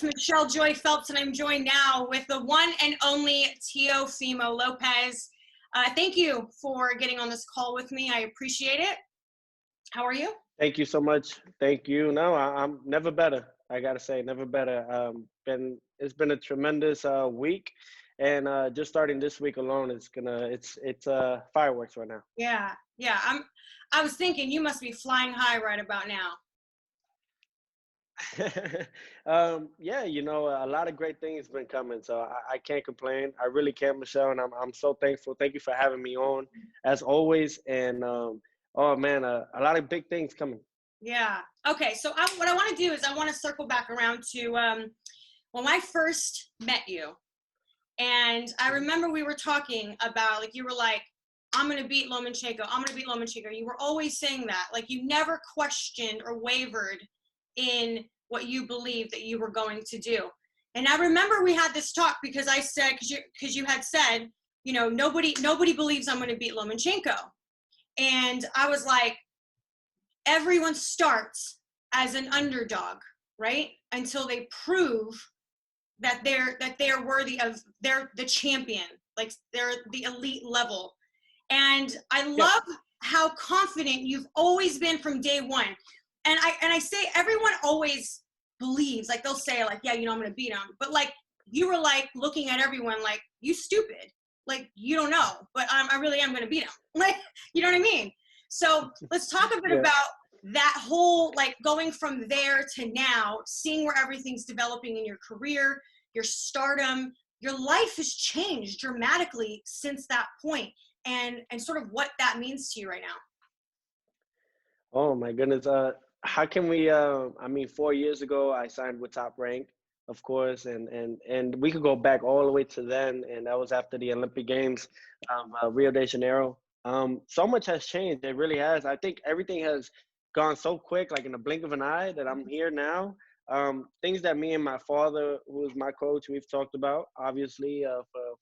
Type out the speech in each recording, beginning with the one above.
is Michelle Joy Phelps, and I'm joined now with the one and only Teofimo Lopez. Thank you for getting on this call with me. I appreciate it. How are you? Thank you so much. Thank you. No, I'm never better. I gotta say, never better. It's been a tremendous week, and just starting this week alone, it's fireworks right now. Yeah. I was thinking you must be flying high right about now. Yeah, a lot of great things been coming, so I can't complain. I really can't, Michelle, and I'm so thankful. Thank you for having me on, as always. And oh man, a lot of big things coming. Yeah. Okay. So what I want to do is I want to circle back around to when I first met you, and I remember we were talking about, like, you were like, I'm going to beat Lomachenko. I'm going to beat Lomachenko. You were always saying that. Like, you never questioned or wavered in what you believed that you were going to do. And I remember we had this talk because I said, because you had said, nobody believes I'm going to beat Lomachenko. And I was like, everyone starts as an underdog, right? Until they prove that they're worthy of, they're the champion, like they're the elite level. And I love how confident you've always been from day one. And I say everyone always believes, like they'll say like, yeah, I'm going to beat him. But like, you were like looking at everyone like, you stupid. Like, you don't know, but I really am going to beat him. Like, you know what I mean? So let's talk a bit about that whole, like, going from there to now, seeing where everything's developing in your career, your stardom. Your life has changed dramatically since that point, and sort of what that means to you right now. Oh my goodness. How can we? 4 years ago, I signed with Top Rank, of course, and we could go back all the way to then, and that was after the Olympic Games, Rio de Janeiro. So much has changed. It really has. I think everything has gone so quick, like in the blink of an eye, that I'm here now. Things that me and my father, who is my coach, we've talked about, obviously,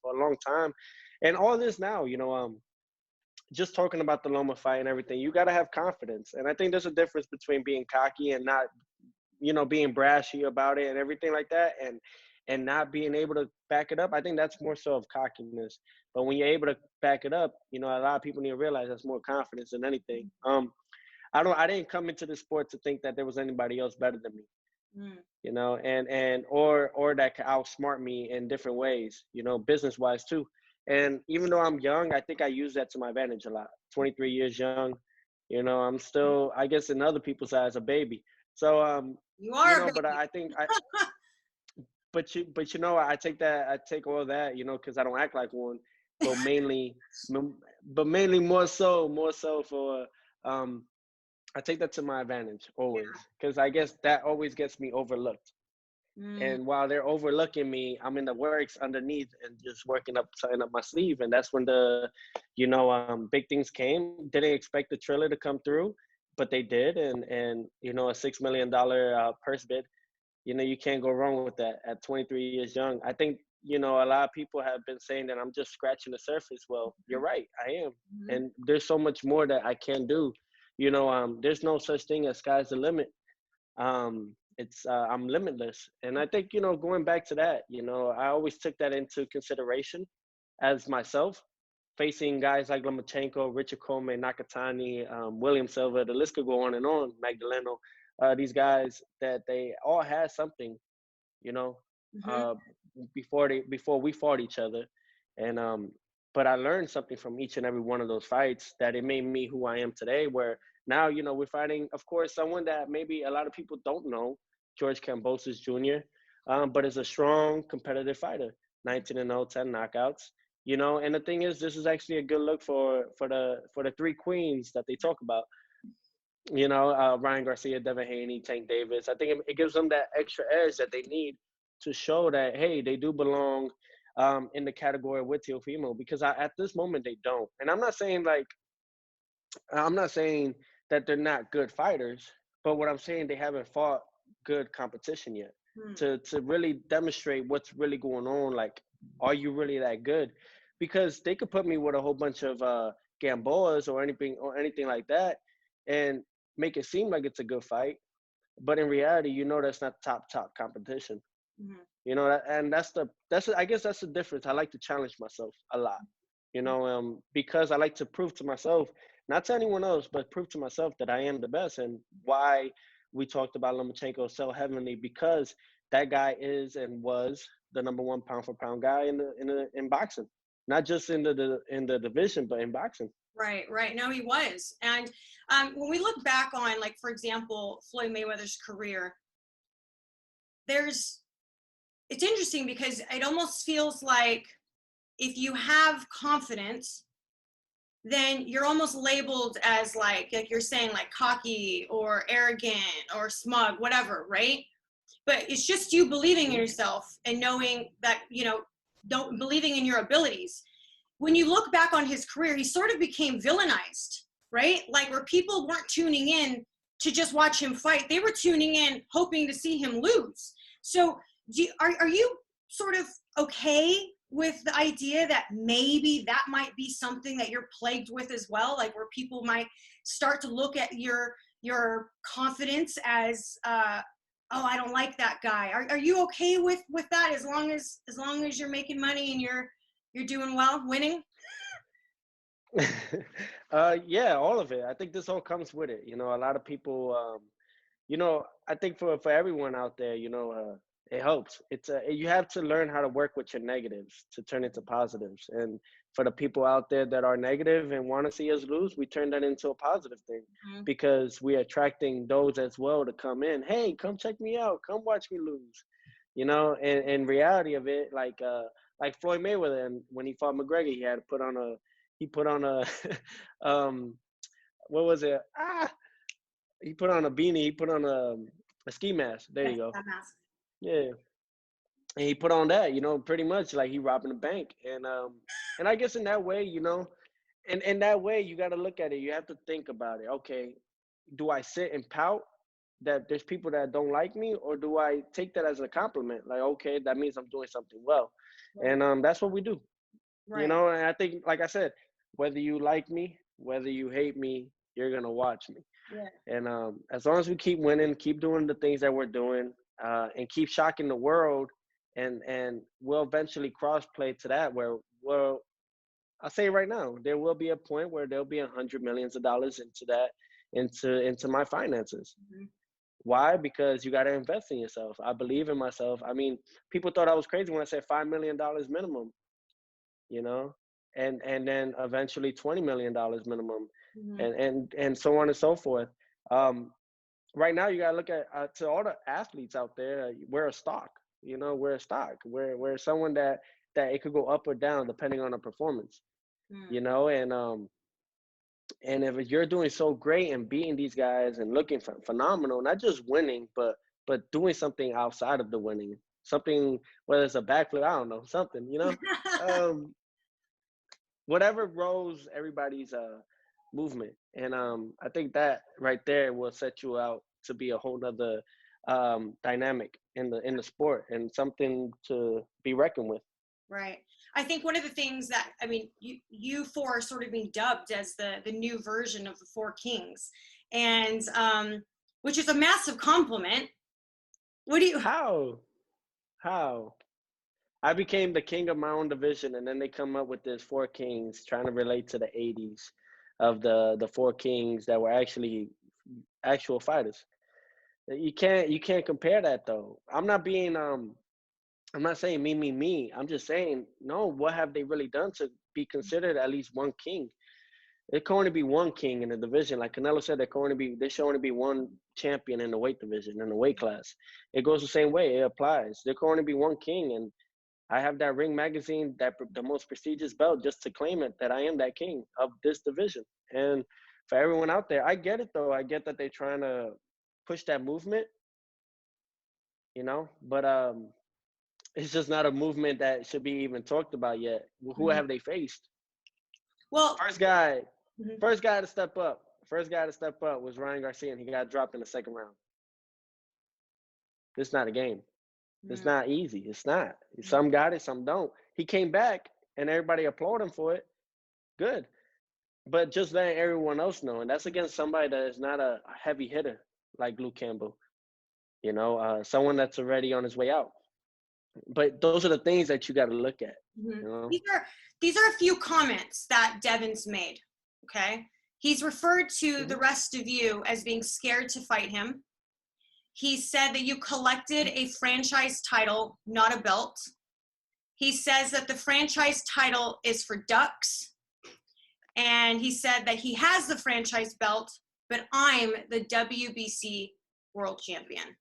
for a long time, and all this now, just talking about the Loma fight and everything, you got to have confidence. And I think there's a difference between being cocky and not, being brashy about it and everything like that, and not being able to back it up. I think that's more so of cockiness. But when you're able to back it up, a lot of people need to realize that's more confidence than anything. I didn't come into the sport to think that there was anybody else better than me. Or that could outsmart me in different ways, business wise too. And even though I'm young, I think I use that to my advantage a lot. 23 years young, I'm still, I guess, in other people's eyes, a baby. So, you are, but I think I take all that, because I don't act like one, but mainly more so for, I take that to my advantage always, because I guess that always gets me overlooked. And while they're overlooking me, I'm in the works underneath and just tying up my sleeve. And that's when the, big things came. Didn't expect the trailer to come through, but they did. And a $6 million purse bid, you can't go wrong with that at 23 years young. I think, a lot of people have been saying that I'm just scratching the surface. Well, you're right, I am. And there's so much more that I can do. There's no such thing as sky's the limit. I'm limitless. And I think, going back to that, I always took that into consideration as myself, facing guys like Lomachenko, Richard Coleman, Nakatani, William Silva, the list could go on and on, Magdaleno, these guys that they all had something, before we fought each other. And, but I learned something from each and every one of those fights that it made me who I am today, where now, we're fighting, of course, someone that maybe a lot of people don't know, George Kambosos Jr., but is a strong, competitive fighter, 19-0, 10 knockouts. And the thing is, this is actually a good look for the three queens that they talk about. Ryan Garcia, Devin Haney, Tank Davis. I think it gives them that extra edge that they need to show that, hey, they do belong in the category with Teofimo, because at this moment they don't. And I'm not saying that they're not good fighters, but what I'm saying, they haven't fought good competition yet to really demonstrate what's really going on. Like, are you really that good? Because they could put me with a whole bunch of Gamboas or anything like that and make it seem like it's a good fight. But in reality, that's not top competition. Mhm. You know, and I guess that's the difference. I like to challenge myself a lot, you know, because I like to prove to myself, not to anyone else, but prove to myself that I am the best. And why we talked about Lomachenko so heavily, because that guy is and was the number one pound for pound guy in boxing, not just in the division, but in boxing. Right, right. No, he was. And when we look back on, like, for example, Floyd Mayweather's career, there's it's interesting because it almost feels like if you have confidence, then you're almost labeled as like you're saying, like cocky or arrogant or smug, whatever, right? But it's just you believing in Mhm. yourself and knowing that, don't believing in your abilities. When you look back on his career, he sort of became villainized, right? Like where people weren't tuning in to just watch him fight, they were tuning in hoping to see him lose. So are you sort of okay with the idea that maybe that might be something that you're plagued with as well, like where people might start to look at your confidence as oh, I don't like that guy. Are you okay with that, as long as you're making money and you're doing well, winning? Yeah, all of it. I think this all comes with it. You know, a lot of people, I think for everyone out there, it helps. You have to learn how to work with your negatives to turn into positives. And for the people out there that are negative and want to see us lose, we turn that into a positive thing, Mhm. because we're attracting those as well to come in. Hey, come check me out. Come watch me lose. And reality of it, like Floyd Mayweather, and when he fought McGregor, he put on a um what was it? He put on a beanie. He put on a ski mask. There Yes, you go. that mask. Yeah, and he put on that. Pretty much like he robbing a bank. And I guess in that way, and in that way, you got to look at it. You have to think about it. Okay, do I sit and pout that there's people that don't like me, or do I take that as a compliment? Like, okay, that means I'm doing something well, Right, and that's what we do. right. And I think, like I said, whether you like me, whether you hate me, you're gonna watch me. Yeah. And as long as we keep winning, keep doing the things that we're doing, and keep shocking the world, and we'll eventually cross play to that where, well, I'll say right now, there will be a point where there'll be $100 millions into that, into my finances. Mhm. Why? Because you got to invest in yourself. I believe in myself. I mean, people thought I was crazy when I said $5 million minimum, you know, and then eventually $20 million minimum, Mhm. and so on and so forth. Um, right now, you got to look at, to all the athletes out there. We're a stock. We're a stock. We're someone that it could go up or down depending on the performance. Mhm. You know, and if you're doing so great and beating these guys and looking phenomenal, not just winning, but doing something outside of the winning, something, whether it's a backflip, I don't know, something, um, whatever rose everybody's movement. And I think that right there will set you out to be a whole nother dynamic in the sport, and something to be reckoned with. Right. I think one of the things that, I mean, you four are sort of being dubbed as the new version of the Four Kings, and which is a massive compliment. What do you? How I became the king of my own division, and then they come up with this four kings, trying to relate to the '80s of the four kings that were actually actual fighters. You can't compare that though. I'm not saying me. I'm just saying, no, what have they really done to be considered at least one king? There can only be one king in the division. Like Canelo said, there should only be one champion in the weight division, in the weight class. It goes the same way. It applies. There can only be one king, and I have that Ring magazine, the most prestigious belt, just to claim it that I am that king of this division. And for everyone out there, I get it though. I get that they're trying to push that movement, but it's just not a movement that should be even talked about yet. Who Mhm. have they faced? Well, First guy, mhm. first guy to step up. First guy to step up was Ryan Garcia, and he got dropped in the second round. It's not a game. It's Mhm. not easy. It's not. Mhm. Some got it, some don't. He came back, and everybody applauded him for it. Good. But just letting everyone else know, and that's against somebody that is not a heavy hitter like Luke Campbell. Someone that's already on his way out. But those are the things that you got to look at, Mhm. you know? These are a few comments that Devin's made. Okay, he's referred to the Mhm. rest of you as being scared to fight him. He said that you collected a franchise title, not a belt. He says that the franchise title is for ducks. And he said that he has the franchise belt, but I'm the WBC world champion.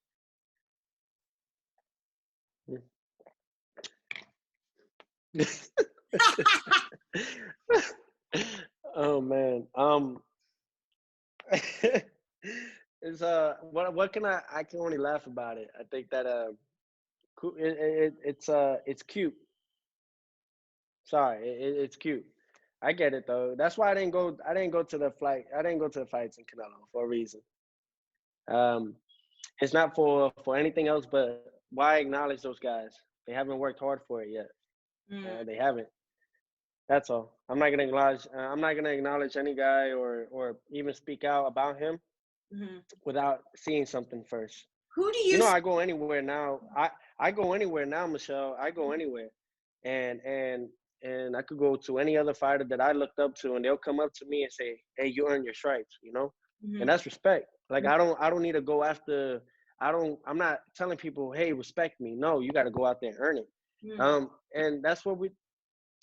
Oh man. It's what can I can only laugh about it. I think that it's cute. Sorry, it's cute. I get it though. That's why I didn't go to the flight. I didn't go to the fights in Canelo for a reason. Um, it's not for anything else, but why acknowledge those guys? They haven't worked hard for it yet. Mm, They haven't. That's all. I'm not gonna acknowledge. I'm not gonna acknowledge any guy or even speak out about him mhm. without seeing something first. Who do You you? know, I go anywhere now. I go anywhere now, Michelle. I go anywhere, and and and I could go to any other fighter that I looked up to, and they'll come up to me and say, "Hey, you earned your stripes," you know, and Mhm, that's respect. Like I don't need to go after. I'm not telling people, "Hey, respect me." No, you got to go out there and earn it. mhm, And that's what we.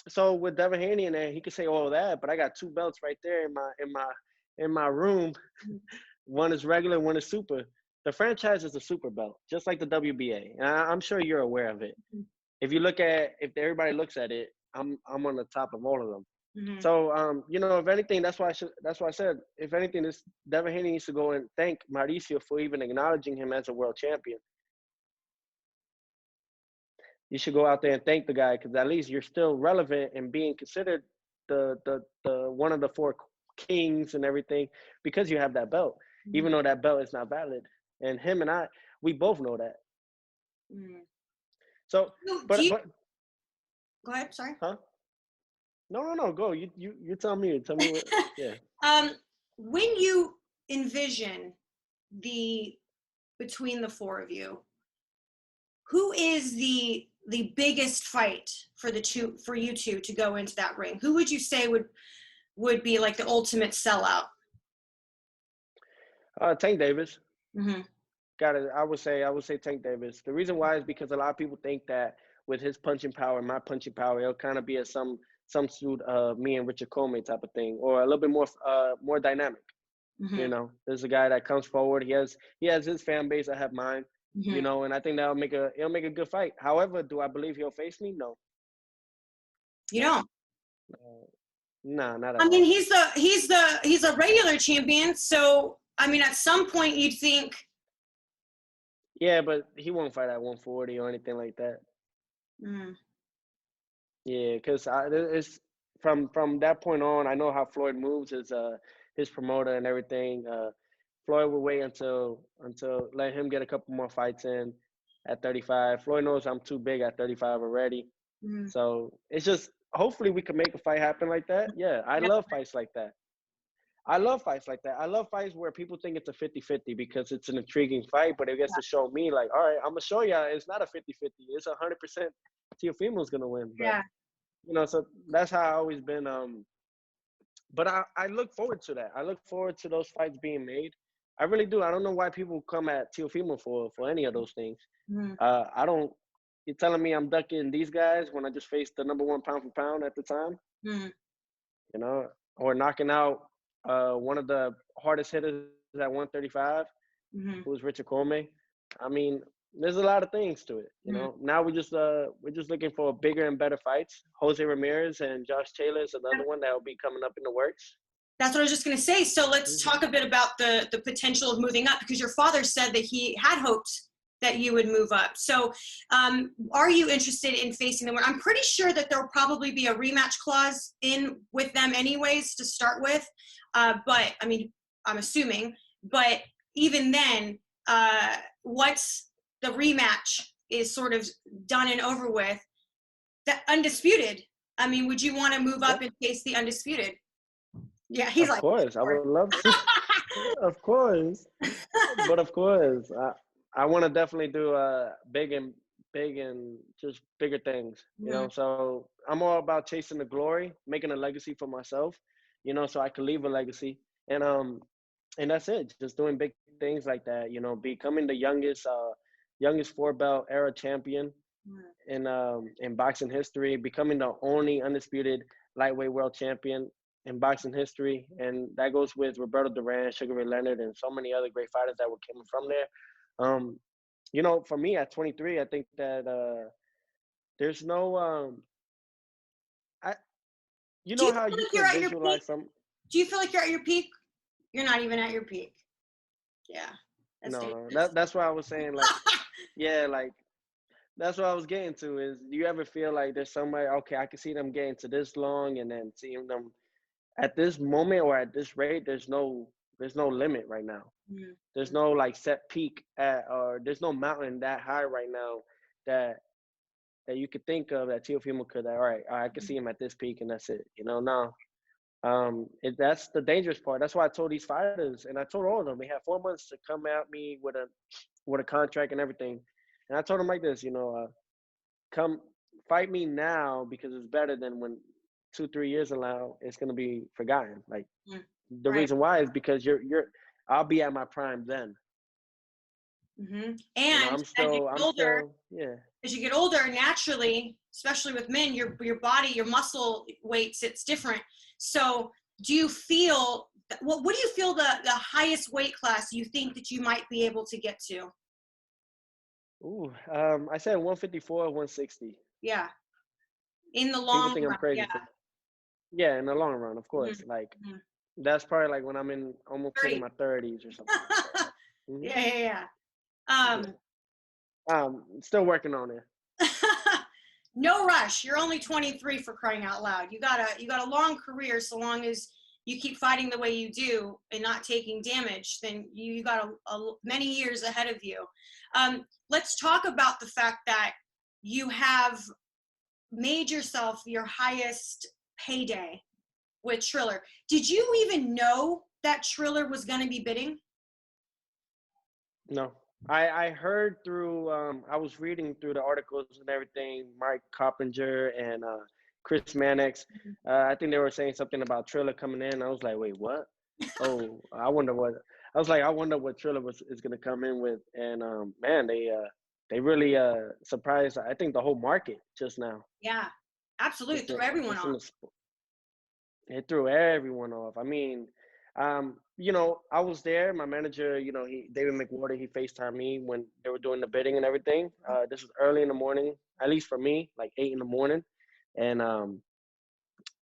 So with Devin Haney in there, he could say all that, but I got two belts right there in my room. mhm, One is regular, one is super. The franchise is a super belt, just like the WBA. And I'm sure you're aware of it. If everybody looks at it, I'm on the top of all of them. mhm. So you know, if anything, that's why I said, if anything, this Devin Haney needs to go and thank Mauricio for even acknowledging him as a world champion. You should go out there and thank the guy because at least you're still relevant and being considered the one of the four kings and everything because you have that belt, even Mhm, though that belt is not valid. And him and I, we both know that. mhm. So, Do you? but Go ahead. Sorry. huh? No, go. You tell me. Tell me what. Yeah. um, when you envision the between the four of you, who is the biggest fight for you two to go into that ring? Who would you say would be like the ultimate sellout? Tank Davis. Mm-hmm. Got it. I would say Tank Davis. The reason why is because a lot of people think that with his punching power and my punching power, it'll kind of be a some suit of me and Richard Coleman type of thing, or a little bit more dynamic. You Mm-hmm. know, there's a guy that comes forward. He has his fan base. I have mine. You Mm-hmm. know, and I think it'll make a good fight. However, do I believe he'll face me? No, You no, don't. no, not at I mean, all. he's a regular champion, so I mean, at some point you'd think, Yeah, but he won't fight at 140 or anything like that. mm, Yeah, because it's from that point on. I know how Floyd moves as his promoter and everything. Floyd will wait until let him get a couple more fights in at 35. Floyd knows I'm too big at 35 already, mm, so it's just hopefully we can make a fight happen like that. Yeah, I yeah, love fights like that. I love fights like that. I love fights where people think it's a 50-50 because it's an intriguing fight, but it gets to show me like, all right, I'm gonna show you it's not a 50-50. It's 100% Teofimo's gonna win, but yeah, you know, so that's how I always been. But I look forward to that. I look forward to those fights being made. I really do. I don't know why people come at Teofimo for any of those things. mm, I don't. You're telling me I'm ducking these guys when I just faced the number one pound for pound at the time, mm, you know, or knocking out one of the hardest hitters at 135, mm, who was Richard Coleman. I mean, there's a lot of things to it, you mm. know. Now we're just looking for bigger and better fights. Jose Ramirez and Josh Taylor is another one that will be coming up in the works. That's what I was just going to say. So let's Mhm. talk a bit about the potential of moving up, because your father said that he had hoped that you would move up. So are you interested in facing them? I'm pretty sure that there'll probably be a rematch clause in with them anyways to start with. But I mean, I'm assuming, but even then, once the rematch is sort of done and over with, the undisputed, I mean, would you want to move Yeah, up and face the undisputed? Yeah, he's of like, course, I would love to. Of course, but of course, I want to definitely do big and just bigger things, you Mhm. know. So I'm all about chasing the glory, making a legacy for myself, you know, so I can leave a legacy. And that's it. Just doing big things like that, you know, becoming the youngest four belt era champion Mhm. in boxing history, becoming the only undisputed lightweight world champion in boxing history, and that goes with Roberto Duran, Sugar Ray Leonard, and so many other great fighters that were coming from there. Um, you know, for me at 23, I think that there's no I you Do know you how feel you like you're could at your peak? visualize some. Do you feel like you're at your peak? You're not even at your peak. Yeah, that's No, dangerous. that's why I was saying, like, yeah, like that's what I was getting to. Is do you ever feel like there's somebody, okay, I can see them getting to this long, and then seeing them at this moment or at this rate, there's no limit right now. Mhm. There's no like set peak at, or there's no mountain that high right now that you could think of that Teofimo could. All right, I can see him at this peak, and that's it. You know, no. That's the dangerous part. That's why I told these fighters, and I told all of them, they had 4 months to come at me with a contract and everything. And I told them like this, you know, come fight me now because it's better than when 2 3 years allow it's gonna be forgotten. Like Mhm. the Right. reason why is because I'll be at my prime then. You know, And as you I'm get older, still, yeah. naturally, especially with men, your body, your muscle weight sits different. So, do you feel what do you feel the highest weight class you think that you might be able to get to? Ooh, I said 154, 160. Yeah, in the People long think I'm run. Yeah. crazy for, yeah, in the long run, of Mhm. course. Like Mhm. that's probably like when I'm in almost hitting 30. my 30s or something like that. Hmm. Yeah, yeah, yeah. Yeah. Still working on it. No rush. You're only 23 for crying out loud. You got a long career. So long as you keep fighting the way you do and not taking damage, then you got many years ahead of you. Let's talk about the fact that you have made yourself your highest payday with Triller. Did you even know that Triller was going to be bidding? No, I heard through, I was reading through the articles and everything, Mike Coppinger and Chris Mannix. I think they were saying something about Triller coming in. I was like, wait, what? Oh, I wonder what Triller is gonna come in with. And man, they really surprised, I think, the whole market just now. Yeah, absolutely. Just Threw in, everyone just in off. the It threw everyone off. I mean, you know, I was there. My manager, you know, David McWhorter, he FaceTimed me when they were doing the bidding and everything. This was early in the morning, at least for me, like 8 in the morning, and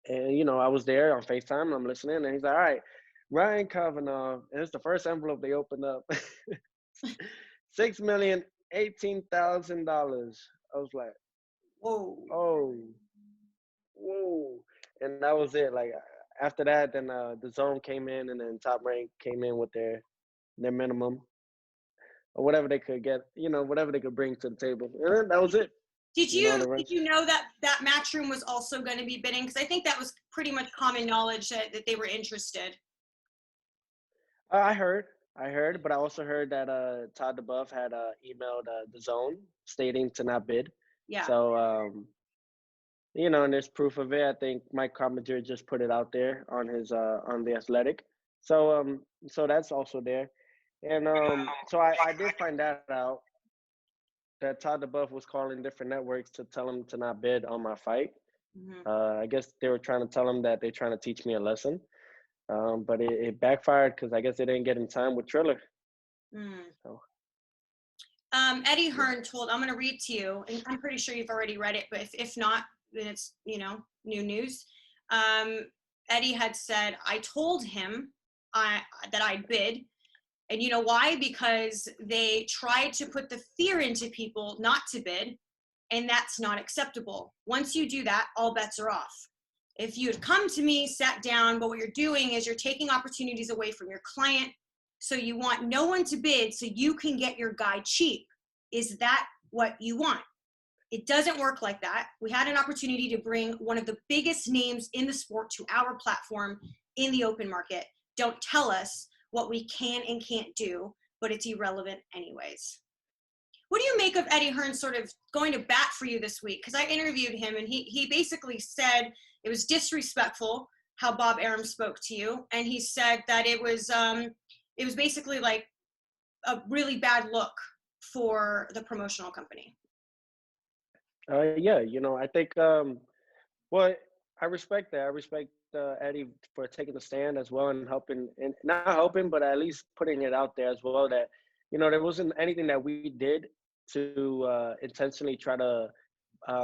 you know, I was there on FaceTime and I'm listening, and he's like, "All right, Ryan Kavanaugh," and it's the first envelope they opened up, $6,018,000. I was like, Whoa. "Oh, whoa!" And that was it. Like after that, then the zone came in, and then Top Rank came in with their minimum or whatever they could get, you know, whatever they could bring to the table, and then that was it. Did You know, you the did rest. you know that that Matchroom was also going to be bidding? Because I think that was pretty much common knowledge that they were interested. I heard, but I also heard that Todd DeBuff had emailed the zone stating to not bid. Yeah. So you know, and there's proof of it. I think Mike Coppinger just put it out there on his on the Athletic. So that's also there. And so I did find that out, that Todd DeBuff was calling different networks to tell him to not bid on my fight. Hmm. I guess they were trying to tell him that they're trying to teach me a lesson. But it backfired because I guess they didn't get in time with Triller. Mm. So Eddie yeah. Hearn told, I'm going to read to you, and I'm pretty sure you've already read it, but if not, then it's, new news. Um, Eddie had said, I told him that I'd bid. And you know why? Because they tried to put the fear into people not to bid, and that's not acceptable. Once you do that, all bets are off. If you had come to me, sat down, but what you're doing is you're taking opportunities away from your client. So you want no one to bid so you can get your guy cheap. Is that what you want? It doesn't work like that. We had an opportunity to bring one of the biggest names in the sport to our platform in the open market. Don't tell us what we can and can't do, but it's irrelevant anyways. what do you make of Eddie Hearn sort of going to bat for you this week? Because I interviewed him, and he basically said it was disrespectful how Bob Arum spoke to you, and he said that it was basically like a really bad look for the promotional company. Yeah, I think well, I respect that. I respect Eddie for taking the stand as well and helping, and not helping, but at least putting it out there as well that there wasn't anything that we did to intentionally try to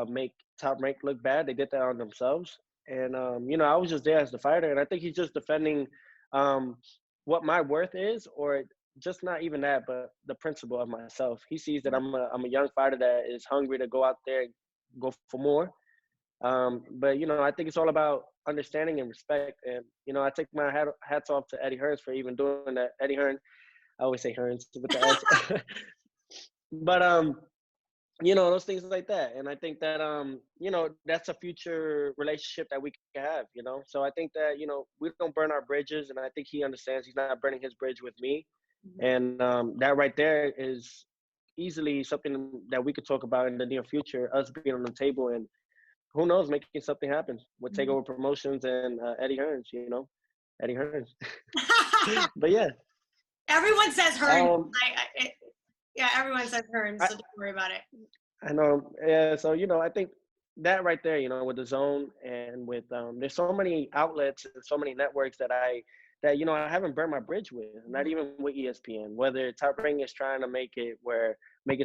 make Top Rank look bad. They did that on themselves, and I was just there as the fighter, and I think he's just defending um, what my worth is, or just not even that, but the principle of myself. He sees that I'm a young fighter that is hungry to go out there and go for more. But I think it's all about understanding and respect. And I take my hats off to Eddie Hearns for even doing that. Eddie Hearn, I always say Hearns with the S. But those things like that. And I think that that's a future relationship that we can have. So I think that we don't burn our bridges, and I think he understands he's not burning his bridge with me. And that right there is easily something that we could talk about in the near future, us being on the table and who knows, making something happen with Takeover Promotions and Eddie Hearns, Eddie Hearns. But yeah. Everyone says Hearn. Yeah, everyone says Hearn, so don't worry about it. I know. Yeah, so, I think that right there, with the Zone and with, there's so many outlets and so many networks that I haven't burned my bridge with, not even with ESPN, whether Top Rank is trying to make it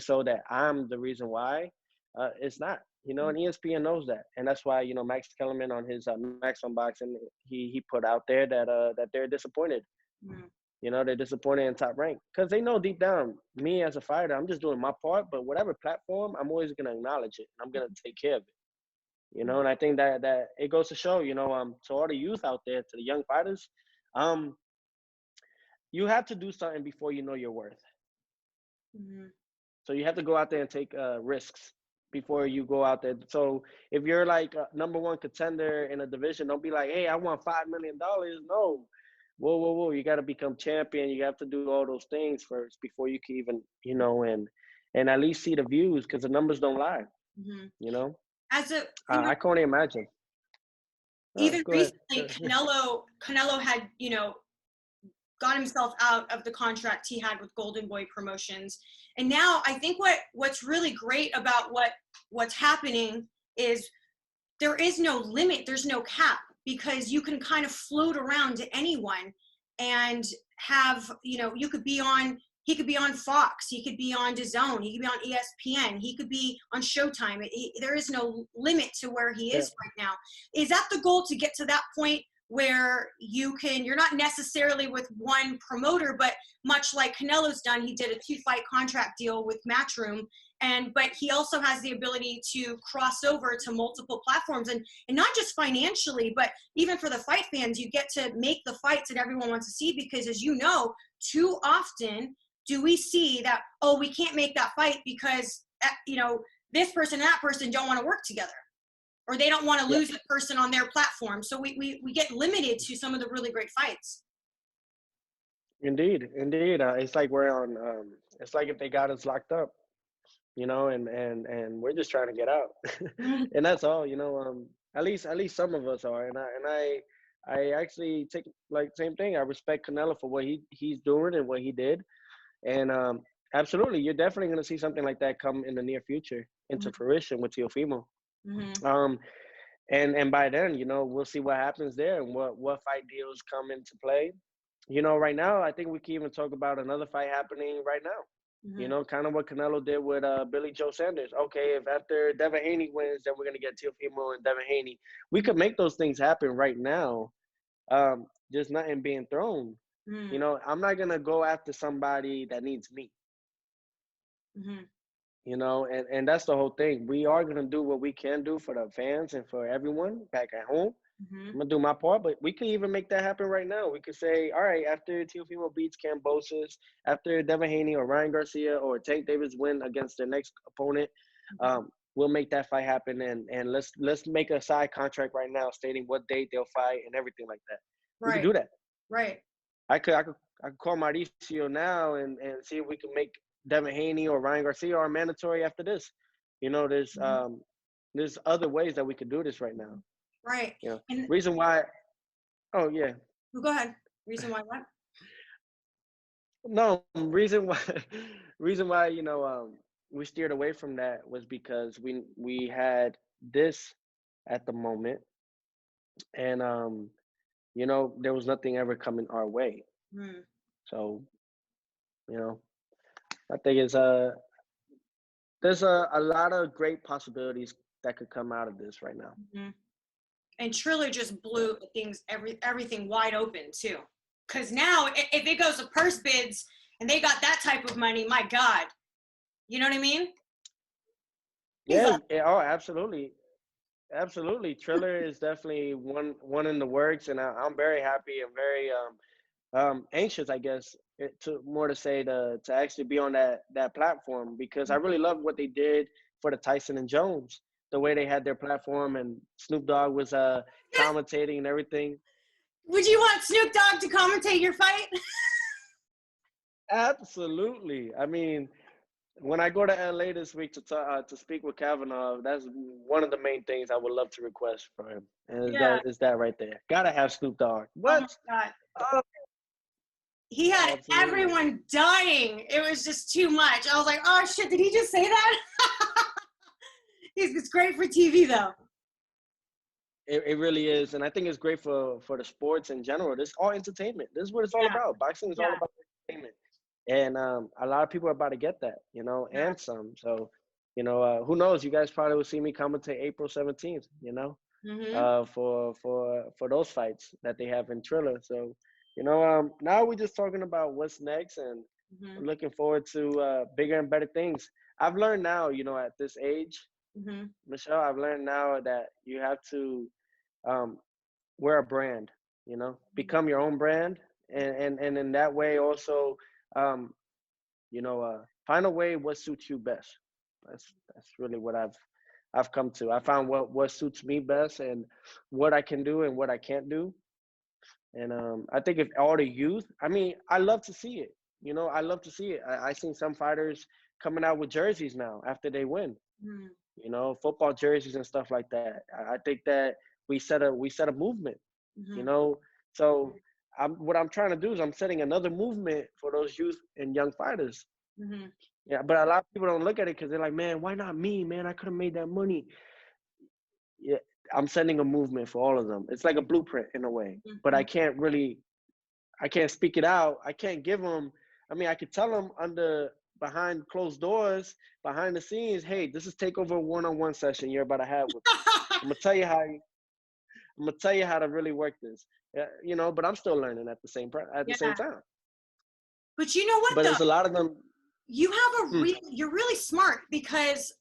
so that I'm the reason why, it's not. And ESPN knows that, and that's why Max Kellerman on his Max Unboxing, he put out there that they're disappointed. They're disappointed in Top Rank because they know deep down, me as a fighter, I'm just doing my part. But whatever platform, I'm always gonna acknowledge it. I'm gonna take care of it. And I think that it goes to show, to all the youth out there, to the young fighters, you have to do something before you know your worth. So you have to go out there and take risks before you go out there. So if you're like a number one contender in a division, don't be like, hey, I want $5 million. No. Whoa. You got to become champion. You have to do all those things first before you can even, and at least see the views, because the numbers don't lie. I can't imagine. Even recently, Canelo had, got himself out of the contract he had with Golden Boy Promotions. And now I think what's really great about what's happening is there is no limit, there's no cap, because you can kind of float around to anyone and have, he could be on Fox, he could be on DAZN, he could be on ESPN, he could be on Showtime. There is no limit to where he is right now. Is that the goal, to get to that point where you're not necessarily with one promoter, but much like Canelo's done, he did a 2-fight contract deal with Matchroom, but he also has the ability to cross over to multiple platforms, and not just financially, but even for the fight fans, you get to make the fights that everyone wants to see, because as too often do we see that, oh, we can't make that fight because this person and that person don't want to work together, or they don't want to lose the person on their platform. So we get limited to some of the really great fights. Indeed. It's like we're on. It's like if they got us locked up, and we're just trying to get out, and that's all. At least some of us are, and I actually take like same thing. I respect Canelo for what he's doing and what he did, and absolutely, you're definitely going to see something like that come in the near future into fruition with Teofimo. And by then, we'll see what happens there and what fight deals come into play. Right now, I think we can even talk about another fight happening right now. Kind of what Canelo did with Billy Joe Sanders. Okay, if after Devin Haney wins, then we're going to get Teofimo and Devin Haney. We could make those things happen right now. Just nothing being thrown. I'm not going to go after somebody that needs me. And that's the whole thing. We are going to do what we can do for the fans and for everyone back at home. I'm going to do my part, but we could even make that happen right now. We could say, all right, after Teofimo beats Kambosos, after Devin Haney or Ryan Garcia or Tank Davis win against their next opponent, we'll make that fight happen. And let's make a side contract right now stating what date they'll fight and everything like that. We can do that. Right. I could call Mauricio now and see if we can make Devin Haney or Ryan Garcia are mandatory after this. You know, there's other ways that we could do this right now. Right. You know, And reason why. Oh yeah. go ahead. Reason why what? No, reason why reason why, we steered away from that was because we had this at the moment, and there was nothing ever coming our way. Hmm. So, you know, I think there's a lot of great possibilities that could come out of this right now. Mhm. And Triller just Yeah. blew everything wide open too. Because now, if it goes to purse bids and they got that type of money, my God, you know what I mean? He's Yeah, like, yeah, oh, absolutely. Absolutely. Triller is definitely one in the works, and I'm very happy and very anxious, I guess, to say to actually be on that platform, because I really love what they did for the Tyson and Jones, the way they had their platform, and Snoop Dogg was commentating and everything. would you want Snoop Dogg to commentate your fight? Absolutely. I mean, when I go to LA this week to speak with Kavanaugh, that's one of the main things I would love to request for him, and Yeah. is that right there. Gotta have Snoop Dogg. Oh my What? God. Oh, He had absolutely. everyone dying. It was just too much. I was like, oh shit, did he just say that? It's great for TV though. It really is, and I think it's great for the sports in general. This is all entertainment. This is what it's all Yeah. about. Boxing is all Yeah. about entertainment, and a lot of people are about to get that, Yeah. and some. So, who knows? You guys probably will see me commentate April 17th. Mm-hmm. For those fights that they have in Triller. So, now we're just talking about what's next, and Mm-hmm. I'm looking forward to bigger and better things. I've learned now, at this age, Mm-hmm. Michelle, I've learned now that you have to um, we're a brand, become your own brand, and in that way also, um, find a way what suits you best. That's really what I've come to. I found what suits me best, and what I can do and what I can't do. And I think if all the youth, I mean, I love to see it. I love to see it. I seen some fighters coming out with jerseys now after they win. Mm-hmm. Football jerseys and stuff like that. I think that we set a movement. you Mm-hmm. know. So what I'm trying to do is I'm setting another movement for those youth and young fighters. Mm-hmm. Yeah, but a lot of people don't look at it because they're like, man, why not me, man? I could have made that money. Yeah, I'm sending a movement for all of them. It's like a blueprint in a way, but Mm-hmm. I can't speak it out. I can't give them. I mean, I could tell them behind closed doors, behind the scenes, hey, this is takeover one-on-one session you're about to have with me. I'm gonna tell you how. I'm gonna tell you how to really work this. Yeah, but I'm still learning at the same Yeah. time. But you know what But though? there's a lot of them. You have Hmm, you're really smart because,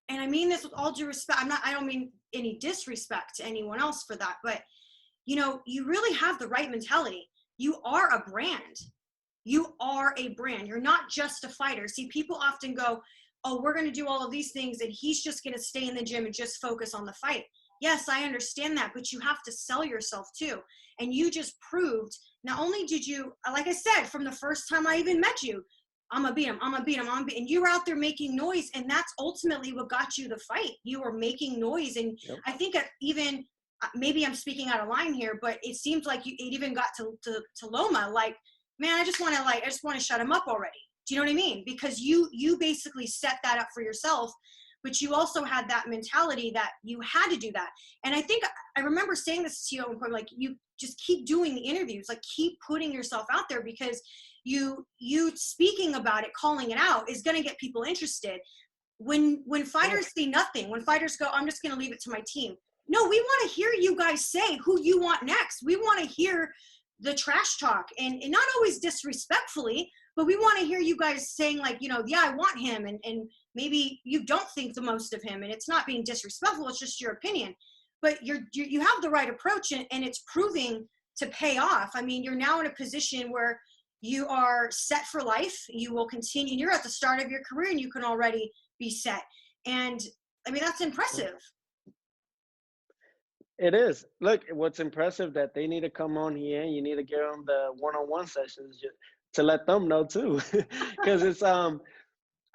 and I mean this with all due respect, I don't mean any disrespect to anyone else for that, but you really have the right mentality. You are a brand. You are a brand. You're not just a fighter. See, people often go, oh, we're going to do all of these things and he's just going to stay in the gym and just focus on the fight. Yes, I understand that, but you have to sell yourself too. And you just proved, not only did you, like I said, from the first time I even met you, I'm gonna beat him, I'm gonna beat him, and you were out there making noise, and that's ultimately what got you the fight. You were making noise, and yep. I think even, maybe I'm speaking out of line here, but it seems like it even got to Loma, like, man, I just want to shut him up already. Do you know what I mean? Because you basically set that up for yourself, but you also had that mentality that you had to do that. And I think I remember saying this to you at one point, like, you just keep doing the interviews, like keep putting yourself out there, because you speaking about it, calling it out is going to get people interested. When fighters say nothing, when fighters go, I'm just going to leave it to my team. No, we want to hear you guys say who you want next. We want to hear the trash talk, and not always disrespectfully, but we want to hear you guys saying, like, yeah, I want him, and maybe you don't think the most of him, and it's not being disrespectful, it's just your opinion, but you have the right approach, and it's proving to pay off. I mean, you're now in a position where you are set for life. You will continue. You're at the start of your career and you can already be set. And I mean, that's impressive. It is. Look, what's impressive that they need to come on here. You need to give them the one-on-one sessions to let them know too, because it's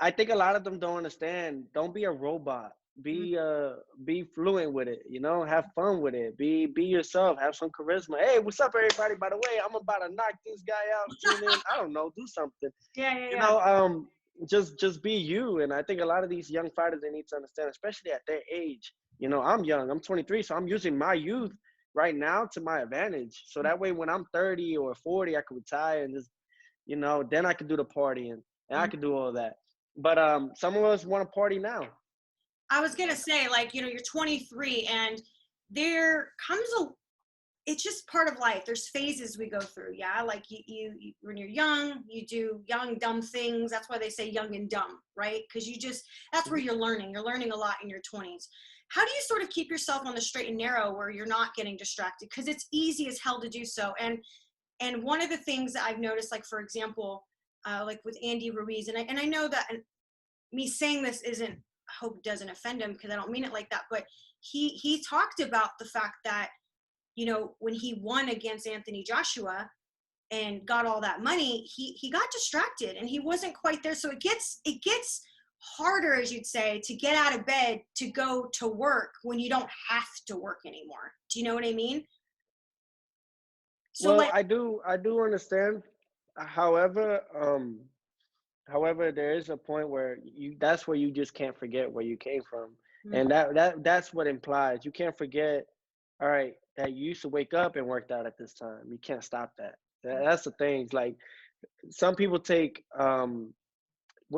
I think a lot of them don't understand. Don't be a robot. Mm. Be fluent with it. You know, have fun with it. Be yourself. Have some charisma. Hey, what's up, everybody? By the way, I'm about to knock this guy out. Tune in. I don't know. Do something. Yeah, yeah, You yeah. know, just be you. And I think a lot of these young fighters, they need to understand, especially at their age. You know, I'm young. I'm 23, so I'm using my youth right now to my advantage. So that way, when I'm 30 or 40, I can retire and just, you know, then I can do the partying and I Mm. can do all that. But some of us want to party now. I was gonna say, like, you know, you're 23, and there comes a. It's just part of life. There's phases we go through. Yeah, like you when you're young, you do young dumb things. That's why they say young and dumb, right? Because that's where Mhm. you're learning. You're learning a lot in your 20s. How do you sort of keep yourself on the straight and narrow where you're not getting distracted? Because it's easy as hell to do so. And one of the things that I've noticed, like for example, like with Andy Ruiz, and I know that, and me saying this isn't, I hope it doesn't offend him because I don't mean it like that, but he talked about the fact that, you know, when he won against Anthony Joshua and got all that money, he got distracted and he wasn't quite there. So it gets harder, as you'd say, to get out of bed to go to work when you don't have to work anymore. Do you know what I mean? So Well, like, I do understand. However, however, there is a point where that's where you just can't forget where you came from. mm, And that's what implies you can't forget, all right, that you used to wake up and worked out at this time. You can't stop that. That's the thing. Like some people take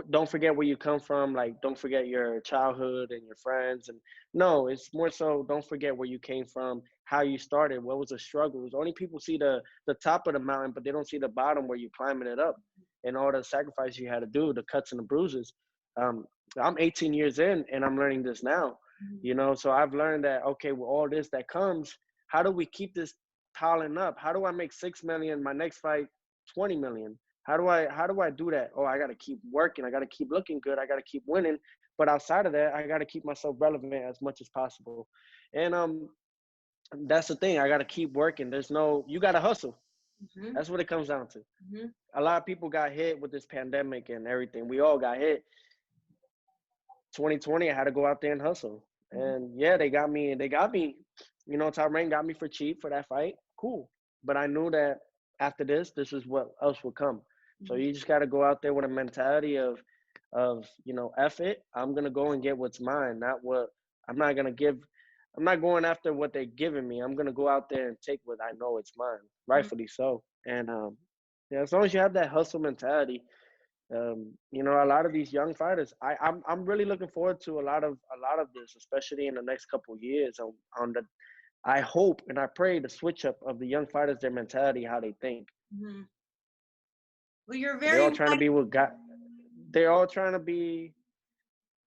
don't forget where you come from, like don't forget your childhood and your friends. And no, it's more so don't forget where you came from, how you started, what was the struggles. Only people see the top of the mountain, but they don't see the bottom where you climbing it up and all the sacrifice you had to do, the cuts and the bruises. um, I'm 18 years in and I'm learning this now, mm, you know. So I've learned that, okay, with all this that comes, how do we keep this piling up? How do I make 6 million my next fight, 20 million? How do I do that? Oh, I got to keep working. I got to keep looking good. I got to keep winning. But outside of that, I got to keep myself relevant as much as possible. And that's the thing. I got to keep working. You got to hustle. mhm, That's what it comes down to. mhm, A lot of people got hit with this pandemic and everything. We all got hit. 2020, I had to go out there and hustle. mhm, And yeah, they got me. They got me. You know, Top Rank got me for cheap for that fight. Cool. But I knew that after this is what else would come. So mhm. you just got to go out there with a mentality of F it. I'm gonna go and get what's mine, not what I'm not gonna give. I'm not going after what they're giving me. I'm gonna go out there and take what I know it's mine, Mm. rightfully so. And yeah, as long as you have that hustle mentality, you know, a lot of these young fighters, I'm really looking forward to a lot of this, especially in the next couple of years. On the, I hope and I pray the switch up of the young fighters, their mentality, how they think. Mhm. Well, you're They're very all trying to wise. be with God. They're all trying to be,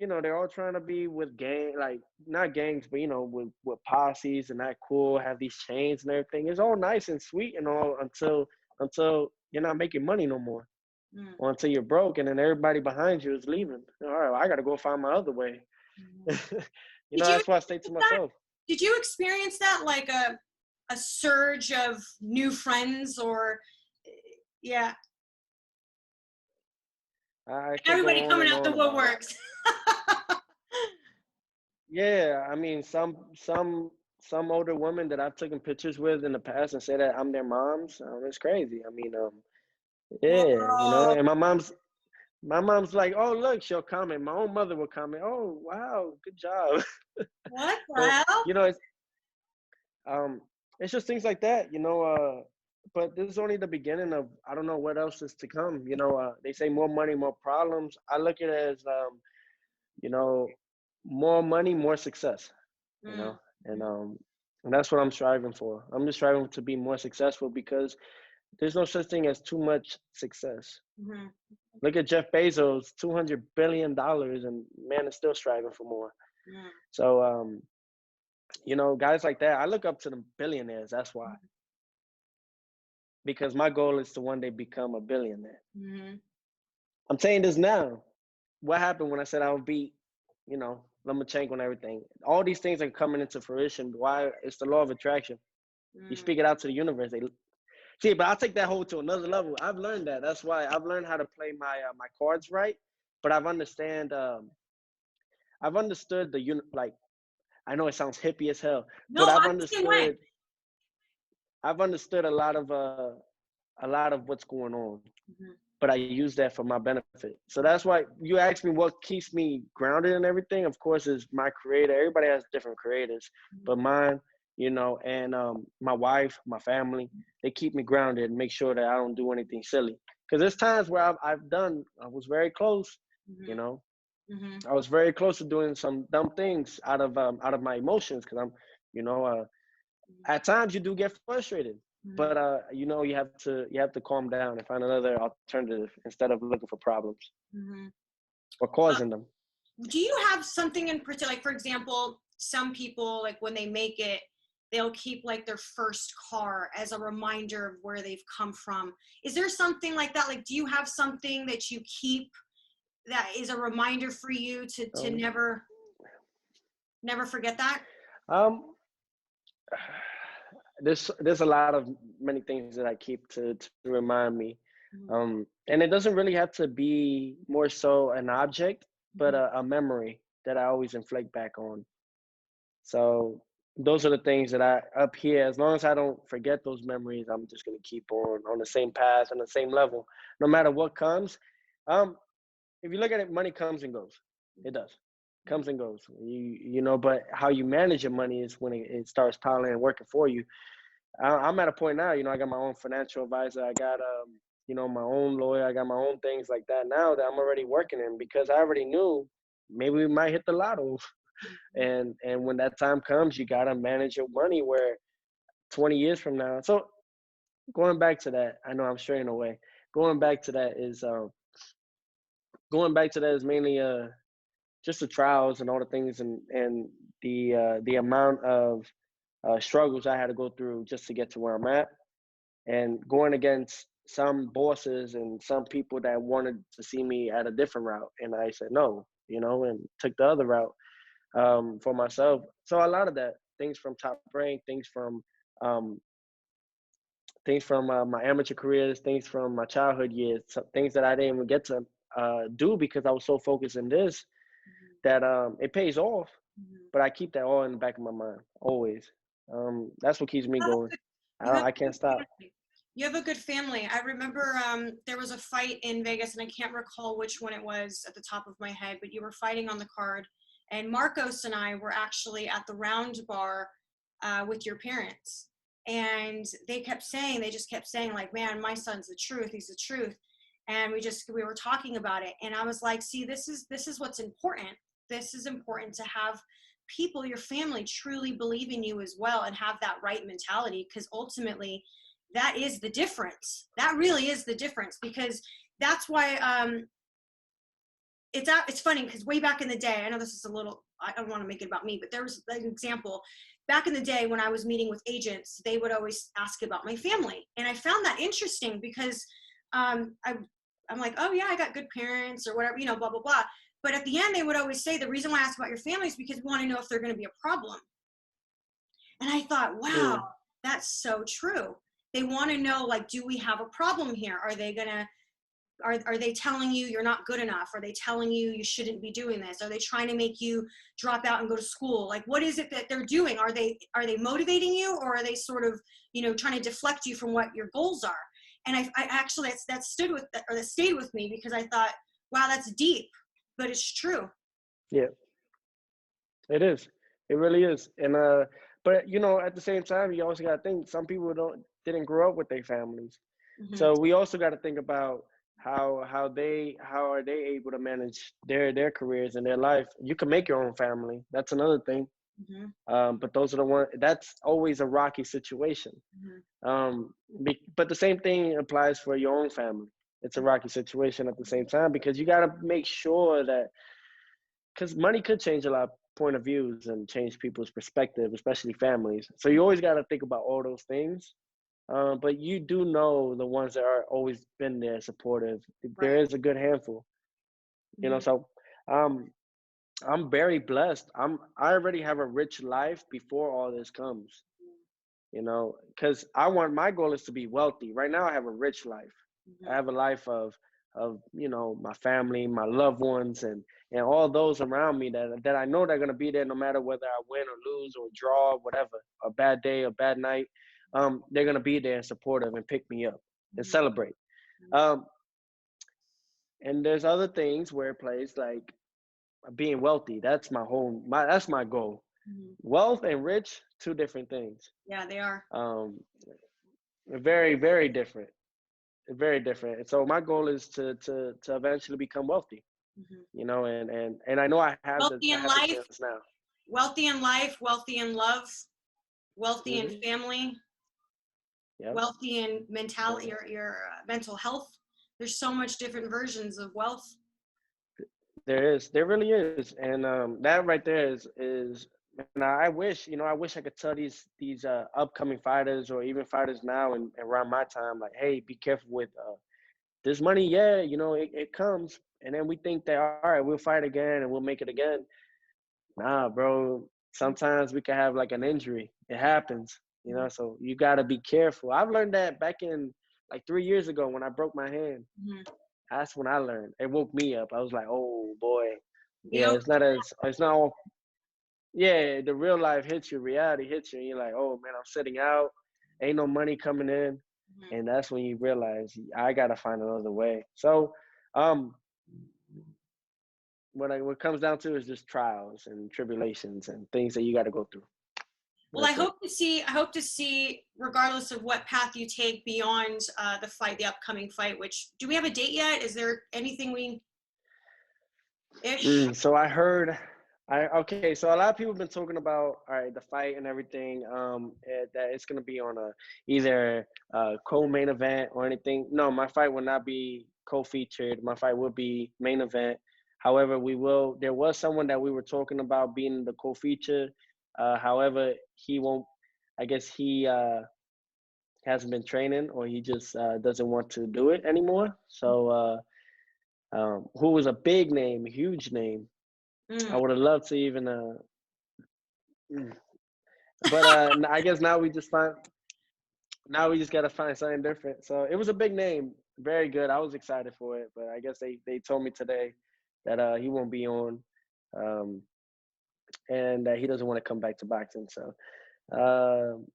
they're all trying to be with gang, like not gangs, but with posses and that cool, have these chains and everything. It's all nice and sweet and all until you're not making money no more. Mm, Or until you're broke and then everybody behind you is leaving. All right, well, I got to go find my other way. mhm. You Did know, you that's why I stay to experience that? myself. Did you experience that, like a surge of new friends, or yeah, I could everybody go on coming and out the on about it. woodworks? Yeah, I mean, some older women that I've taken pictures with in the past and say that I'm their moms. It's crazy. I mean, yeah, Whoa! and my mom's like, oh look, she'll comment. My own mother will comment, oh wow, good job. What the But hell? you know, um, it's just things like that, you know. But this is only the beginning of I don't know what else is to come. You know, they say more money, more problems. I look at it as you know, more money, more success. You Mm, know, and mhm, um, and that's what I'm striving for. I'm just striving to be more successful because there's no such thing as too much success. mhm, Look at Jeff Bezos, $200 billion, and man is still striving for more. mm, So you know, guys like that, I look up to the billionaires. That's why, because my goal is to one day become a billionaire. mhm, I'm saying this now. What happened when I said I would beat, Lomachenko and everything? All these things are coming into fruition. Why? It's the law of attraction. You mm, speak it out to the universe. They see, but I'll take that whole to another level. I've learned that. That's why I've learned how to play my cards right. but I've understood like, I know it sounds hippie as hell, but No, I'm the same way. I've understood a lot of what's going on, Mhm. but I use that for my benefit. So that's why you asked me what keeps me grounded and everything. Of course, is my creator. Everybody has different creators, Mhm. but mine, and my wife, my family, they keep me grounded and make sure that I don't do anything silly. Because there's times where I was very close, you Mhm. know, Mhm. I was very close to doing some dumb things out of my emotions because you know, uh, at times you do get frustrated, but Mhm. you have to calm down and find another alternative instead of looking for problems Mhm. or causing them. Do you have something in particular, like for example, some people, like when they make it, they'll keep like their first car as a reminder of where they've come from. Is there something like that? Like, do you have something that you keep that is a reminder for you to Um, never forget that? um, there's a lot of many things that I keep to remind me, Mhm. and it doesn't really have to be more so an object, but Mhm. a memory that I always inflect back on. So those are the things that I up here. As long as I don't forget those memories, I'm just gonna keep on the same path and the same level, no matter what comes. Um, if you look at it, money comes and goes. It does, Mhm. comes and goes. But how you manage your money is when it starts piling and working for you. I'm at a point now. I got my own financial advisor. I got my own lawyer. I got my own things like that now that I'm already working in because I already knew maybe we might hit the lotto. Mhm. And when that time comes, you gotta manage your money. Where 20 years from now. So going back to that, I know I'm straying away. Going back to that is mainly just the trials and all the things and the amount of struggles I had to go through just to get to where I'm at, and going against some bosses and some people that wanted to see me at a different route, and I said no, and took the other route for myself. So a lot of that, things from Top Rank, um, things from my amateur careers, things from my childhood years, things that I didn't even get to do because I was so focused in this that it pays off. Mhm. But I keep that all in the back of my mind always. That's what keeps me You have a going. good you have I a can't good stop. family. You have a good family. I remember there was a fight in Vegas, and I can't recall which one it was at the top of my head, but you were fighting on the card, and Marcos and I were actually at the round bar with your parents, and they just kept saying like, "Man, my son's the truth. He's the truth," and we were talking about it, and I was like, "See, this is what's important. This is important to have." People, your family, truly believe in you as well and have that right mentality, because ultimately that is the difference. That really is the difference, because that's why it's funny, because way back in the day, I know this is a little, I don't want to make it about me, but there was an example back in the day when I was meeting with agents. They would always ask about my family, and I found that interesting because I'm like, oh yeah, I got good parents or whatever, blah blah blah. But at the end, they would always say the reason why I ask about your family is because we want to know if they're going to be a problem. And I thought, wow, Mm, that's so true. They want to know, like, do we have a problem here? Are they going to, are they telling you you're not good enough? Are they telling you you shouldn't be doing this? Are they trying to make you drop out and go to school? Like, what is it that they're doing? Are they motivating you, or are they sort of, trying to deflect you from what your goals are? And I actually, that stayed with me, because I thought, wow, that's deep, but it's true. yeah, it is. It really is. And but at the same time, you also got to think some people didn't grow up with their families. Hmm. So we also got to think about how are they able to manage their careers and their life. You can make your own family. That's another thing. Hmm. But those are the one that's always a rocky situation. Hmm. But the same thing applies for your own family. It's a rocky situation at the same time because you got to make sure that because money could change a lot of point of views and change people's perspective, especially families. So you always got to think about all those things. But you do know the ones that are always been there supportive. There Right. is a good handful, Hmm. So um, I'm very blessed. I already have a rich life before all this comes. Because my goal is to be wealthy. Right now, I have a rich life. I Hmm. have a life of my family, my loved ones, and all those around me that I know they're gonna be there no matter whether I win or lose or draw, whatever, a bad day, a bad night. They're gonna be there and supportive and pick me up and Mhm. celebrate. Um, and there's other things where it plays like being wealthy. That's my goal. Mhm. Wealth and rich, two different things. Yeah, they are. Um, very, very different. Very different. And so my goal is to eventually become wealthy, Mhm. and I know Wealthy I in have the life, chance now. wealthy in life, wealthy in love, wealthy in Hmm. family, Yep. wealthy in mentality, And your mental health. There's so much different versions of wealth. there really is, and that right there is, and I wish, I wish I could tell these upcoming fighters or even fighters now and around my time, like, hey, be careful with this money. Yeah, it comes, and then we think that all right, we'll fight again and we'll make it again. Nah, bro. Sometimes we can have like an injury. It happens, Mhm. so you got to be careful. I've learned that back in like 3 years ago when I broke my hand. Mhm. That's when I learned. It woke me up. I was like, oh boy. You Yeah, don't. it's not all, yeah, the real life hits you, reality hits you, and you're like, oh man, I'm sitting out, ain't no money coming in. Mhm. And that's when you realize I gotta find another way. So um what comes down to is just trials and tribulations and things that you gotta go through. Well, I That's it. hope to see. I hope to see, regardless of what path you take beyond the fight, the upcoming fight. Which, do we have a date yet? Is there anything we ish? So I heard, okay. So a lot of people have been talking about, all right, the fight and everything. That it's gonna be on a either co-main event or anything. No, my fight will not be co-featured. My fight will be main event. However, we will. There was someone that we were talking about being the co-feature. However, he won't. I guess he hasn't been training, or he just doesn't want to do it anymore. So, who was a big name, huge name. I Mm. would have loved to even mm. But I guess now we just gotta find something different. So it was a big name, very good. I was excited for it, but I guess they told me today that he won't be on, um, and that he doesn't want to come back to boxing. So um,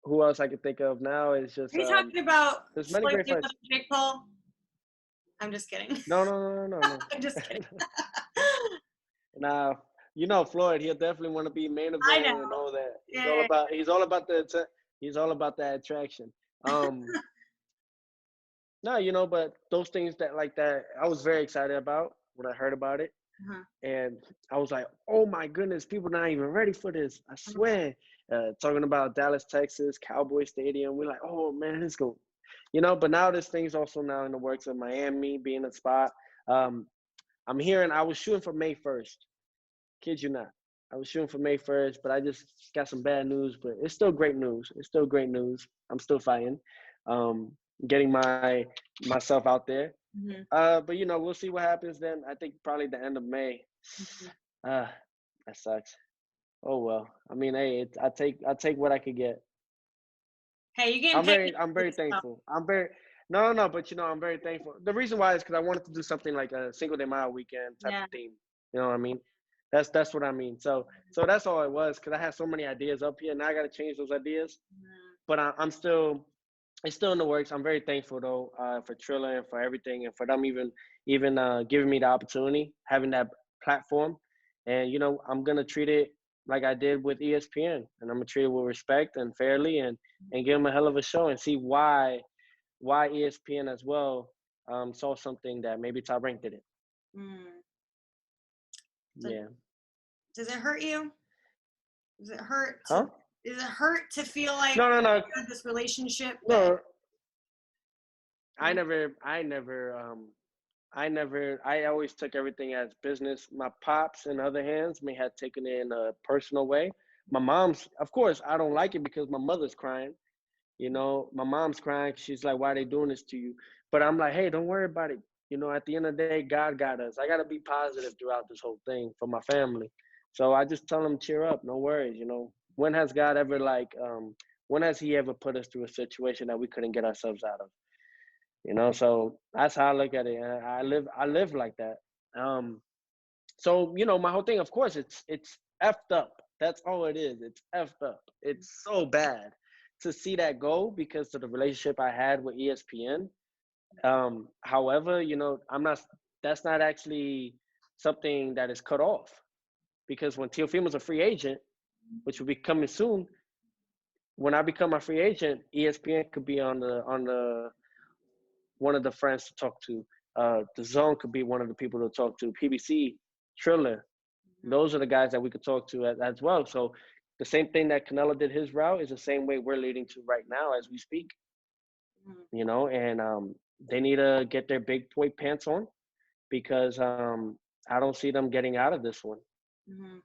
who else I could think of now is Are just you talking about there's many Floyd great Mayweather, fights. Jake Paul? I'm just kidding. No, no, no, no, no, I'm just no. kidding. Now Floyd. He'll definitely want to be main I know. event and all that. Yeah. He's all about that attraction. Um, no, but those things that like that, I was very excited about when I heard about it, Uh-huh. and I was like, oh my goodness, people not even ready for this. I Uh-huh. swear. Talking about Dallas, Texas, Cowboy Stadium, we're like, oh man, let's go. But now this thing's also now in the works of Miami being a spot. Um, I'm hearing I was shooting for May 1st. Kid you not. I was shooting for May 1st, but I just got some bad news. But it's still great news. It's still great news. I'm still fighting, um, getting myself out there. Mhm. But we'll see what happens then. I think probably the end of May. Mhm. Ah, that sucks. Oh well. I mean, hey, I take what I could get. Hey, you getting I'm paid very to I'm do very this stuff. thankful. I'm very no no no, but I'm very thankful. The reason why is because I wanted to do something like a single day mile weekend type Yeah. of theme. You know what I mean? That's what I mean. So that's all it was because I had so many ideas up here. Now I got to change those ideas. Mhm. But I'm still it's still in the works. I'm very thankful though for Triller and for everything and for them even giving me the opportunity, having that platform. And I'm gonna treat it like I did with ESPN, and I'm gonna treat it with respect and fairly, and give them a hell of a show and see why ESPN as well saw something that maybe Top Rank didn't. Mm. So, Yeah. does it hurt you? Does it hurt to? Huh? Does it hurt to feel like No, no, no, you had this relationship that? no. I No? never, I never, I always took everything as business. My pops, in other hands, may have taken it in a personal way. My mom's, of course, I don't like it because my mother's crying. My mom's crying. She's like, why are they doing this to you? But I'm like, hey, don't worry about it. At the end of the day, God got us. I got to be positive throughout this whole thing for my family. So I just tell them, cheer up, no worries. When has God ever when has he ever put us through a situation that we couldn't get ourselves out of? You know, so that's how I look at it. And I live like that. Um, so you know, my whole thing, of course, it's effed up. That's all it is. It's effed up. It's so bad to see that go because of the relationship I had with ESPN. However, you know, I'm not. That's not actually something that is cut off because when Teofimo's a free agent, which will be coming soon, when I become a free agent, ESPN could be on the one of the friends to talk to. The Zone could be one of the people to talk to. PBC, Triller, those are the guys that we could talk to as well. So the same thing that Canelo did his route is the same way we're leading to right now as we speak. You know, and they need to get their big boy pants on because I don't see them getting out of this one. Mm-hmm.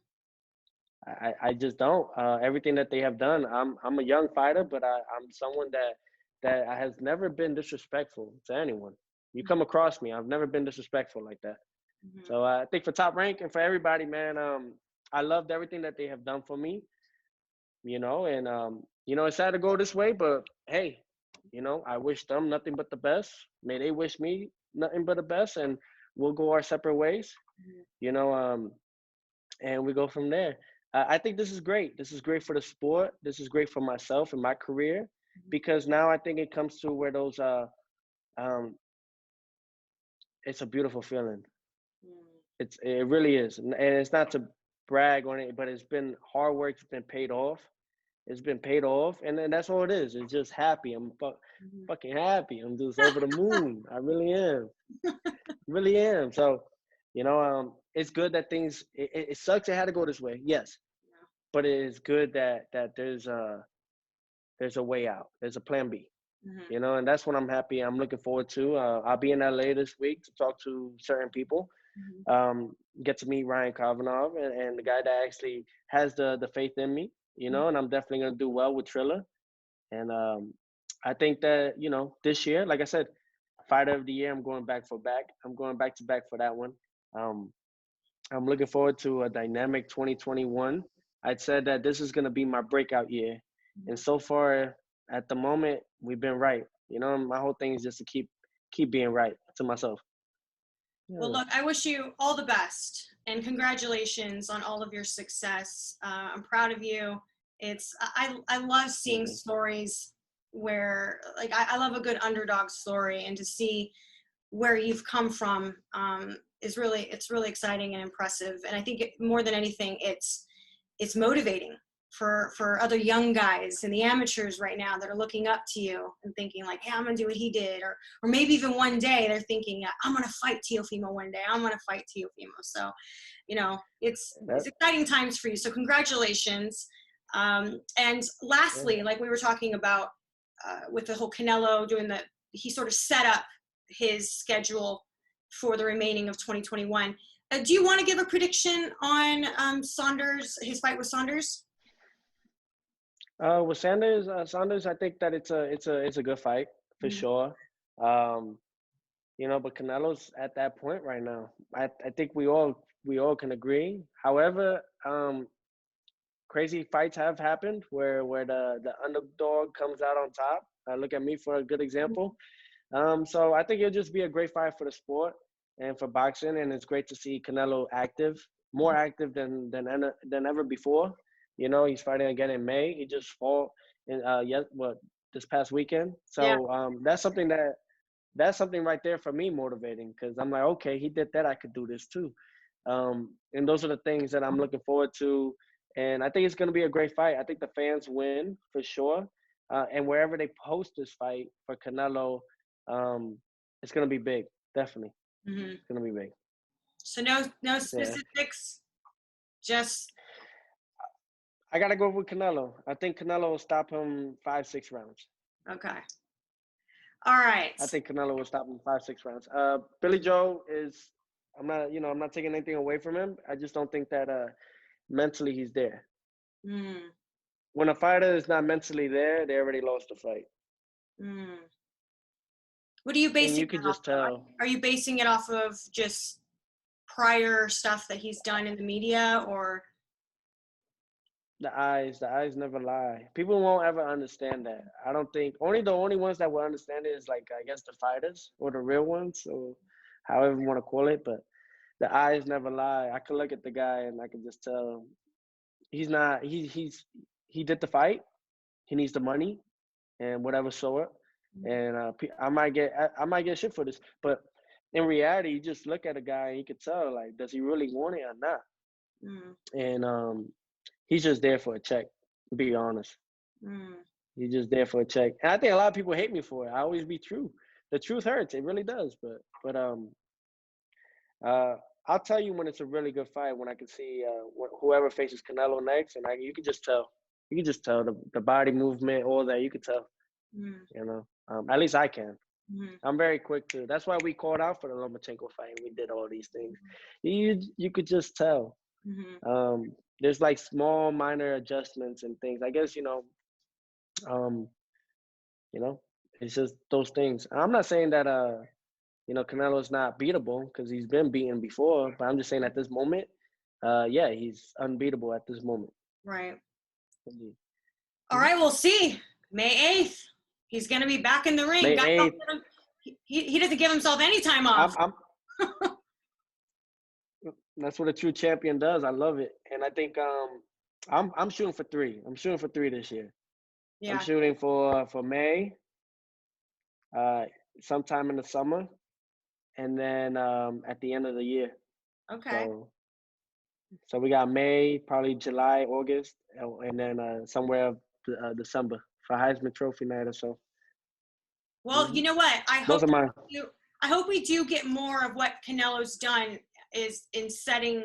I just don't. Everything that they have done, I'm a young fighter, but I'm someone that has never been disrespectful to anyone. You come across me, I've never been disrespectful like that. Mm-hmm. So I think for Top Rank and for everybody, man, I loved everything that they have done for me. You know, and you know, it's sad to go this way, but hey, you know, I wish them nothing but the best. May they wish me nothing but the best, and we'll go our separate ways. You know, and we go from there. I think this is great. This is great for the sport. This is great for myself and my career, because now I think it comes to where those um, it's a beautiful feeling. It really is, and it's not to brag on it, but it's been hard work. It's been paid off. It's been paid off, and then that's all it is. It's just happy. Fucking happy. I'm just over the moon. I really am. Really am. So, you know, it's good that things. It sucks it had to go this way. Yes, but it is good that there's a way out. There's a plan B. Mm-hmm. You know, and that's what I'm happy. I'm looking forward to. I'll be in LA this week to talk to certain people. Get to meet Ryan Kavanagh and the guy that actually has the faith in me. You know, and I'm definitely gonna do well with Triller. And I think that you know this year, like I said, Fighter of the Year, I'm going back for back. I'm going back to back for that one. Um, I'm looking forward to a dynamic 2021. I'd said that this is going to be my breakout year. And so far, at the moment, we've been right. You know, my whole thing is just to keep being right to myself. Well, Yeah. look, I wish you all the best and congratulations on all of your success. I'm proud of you. I love seeing stories where, like, I love a good underdog story, and to see where you've come from it's really exciting and impressive. And I think more than anything, it's motivating for other young guys and the amateurs right now that are looking up to you and thinking like, hey, I'm gonna do what he did, or maybe even one day they're thinking, I'm gonna fight Teofimo one day. I'm gonna fight Teofimo. So, you know, it's exciting times for you. So congratulations. And lastly, like we were talking about with the whole Canelo doing he sort of set up his schedule for the remaining of 2021. Do you want to give a prediction on Saunders, his fight with Saunders? With Saunders, I think that it's a good fight for sure. You know, but Canelo's at that point right now. I think we all can agree. However, crazy fights have happened where the underdog comes out on top. Look at me for a good example. So I think it'll just be a great fight for the sport and for boxing, and it's great to see Canelo active, more active than ever before. You know, he's fighting again in May. He just fought in this past weekend. So that's something right there for me motivating, because I'm like, okay, he did that, I could do this too. And those are the things that I'm looking forward to. And I think it's going to be a great fight. I think the fans win for sure. And wherever they post this fight for Canelo, it's going to be big. Definitely. It's going to be big. So no specifics, just. I got to go with Canelo. I think Canelo will stop him 5-6 rounds. Okay. All right. I think Canelo will stop him 5-6 rounds. Billy Joe is, I'm not taking anything away from him. I just don't think that mentally he's there. When a fighter is not mentally there, they already lost the fight. What are you basing? And you could just tell. Are you basing it off of just prior stuff that he's done in the media, or? The eyes never lie. People won't ever understand that. I don't think the only ones that will understand it is like I guess the fighters or the real ones or however you want to call it. But the eyes never lie. I could look at the guy and I can just tell he's not. He did the fight. He needs the money and whatever sort. And I might get shit for this, but in reality, you just look at a guy and you can tell like does he really want it or not. Mm, And he's just there for a check. To be honest. mm. He's just there for a check. And I think a lot of people hate me for it. I always be true. The truth hurts. It really does. But uh I'll tell you when it's a really good fight when I can see whoever faces Canelo next, and you can just tell. You can just tell the body movement, all that. You can tell. Mm, You know, at least I can. mm, I'm very quick too. That's why we called out for the Lomachenko fight. We did all these things. You could just tell. mm, There's like small minor adjustments and things. I guess um, You know, it's just those things. I'm not saying that Canelo's not beatable because he's been beaten before, but I'm just saying at this moment, yeah, he's unbeatable at this moment. right. Indeed. All right, we'll see. May 8th. He's going to be back in the ring. May 8th. He doesn't give himself any time off. I'm that's what a true champion does. I love it. And I think I'm shooting for 3. I'm shooting for 3 this year. I'm Yeah. shooting for May, uh sometime in the summer, and then at the end of the year. Okay. So we got May, probably July, August, and then somewhere December for Heisman Trophy night or so. Well, you know what? Those are mine. I hope we do get more of what Canelo's done is in setting,